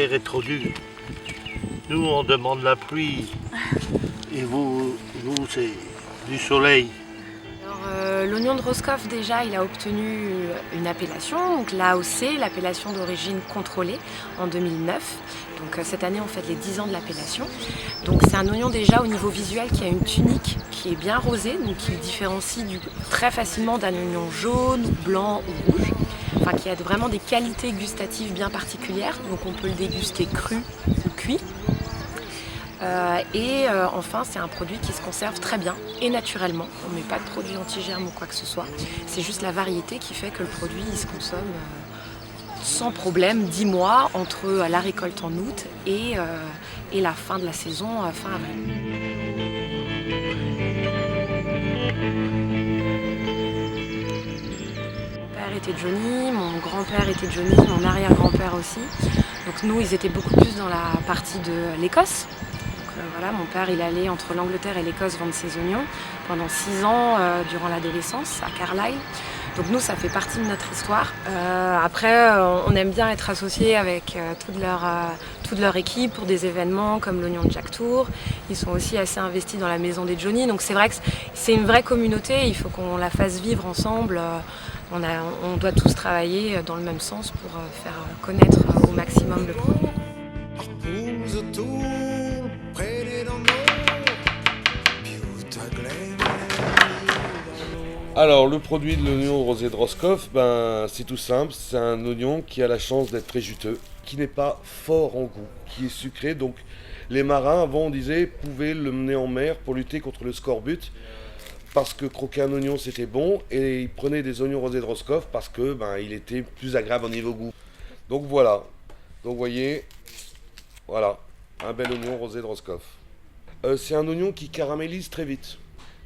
terre est trop dure. Nous, on demande la pluie. Et vous c'est du soleil. L'oignon de Roscoff, déjà, il a obtenu une appellation, donc l'AOC, l'appellation d'origine contrôlée, en 2009. Donc cette année, on fête les 10 ans de l'appellation. Donc c'est un oignon déjà au niveau visuel qui a une tunique qui est bien rosée, donc qui le différencie très facilement d'un oignon jaune, blanc ou rouge. Enfin, qui a vraiment des qualités gustatives bien particulières. Donc on peut le déguster cru ou cuit. Enfin, c'est un produit qui se conserve très bien et naturellement. On ne met pas de produits anti-germes ou quoi que ce soit. C'est juste la variété qui fait que le produit il se consomme sans problème 10 mois entre la récolte en août et la fin de la saison fin avril. Mon père était Johnny, mon grand-père était Johnny, mon arrière-grand-père aussi. Donc nous, ils étaient beaucoup plus dans la partie de l'Écosse. Voilà, mon père il allait entre l'Angleterre et l'Écosse vendre ses oignons pendant 6 ans durant l'adolescence à Carlisle. Donc nous ça fait partie de notre histoire. Après on aime bien être associés avec toute leur équipe pour des événements comme l'Oignon de Jack Tour. Ils sont aussi assez investis dans la maison des Johnny. Donc c'est vrai que c'est une vraie communauté, il faut qu'on la fasse vivre ensemble. On doit tous travailler dans le même sens pour faire connaître au maximum le produit. Alors le produit de l'oignon rosé de Roscoff, c'est tout simple, c'est un oignon qui a la chance d'être très juteux, qui n'est pas fort en goût, qui est sucré. Donc les marins avant on disait pouvaient le mener en mer pour lutter contre le scorbut, parce que croquer un oignon c'était bon, et ils prenaient des oignons rosés de Roscoff parce que il était plus agréable au niveau goût. Donc voilà, donc vous voyez, voilà, un bel oignon rosé de Roscoff. C'est un oignon qui caramélise très vite.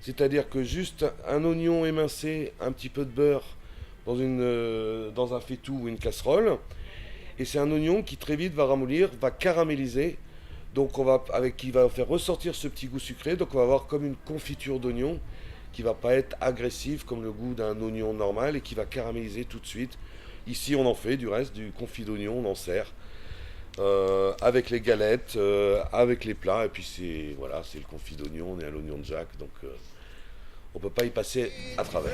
C'est-à-dire que juste un oignon émincé, un petit peu de beurre dans un faitout ou une casserole. Et c'est un oignon qui très vite va ramollir, va caraméliser. Donc qui va faire ressortir ce petit goût sucré. Donc on va avoir comme une confiture d'oignon qui ne va pas être agressive comme le goût d'un oignon normal et qui va caraméliser tout de suite. Ici on en fait du reste, du confit d'oignon, on en sert. Avec les galettes, avec les plats, et puis c'est le confit d'oignon, on est à l'oignon de Jack, donc on peut pas y passer à travers.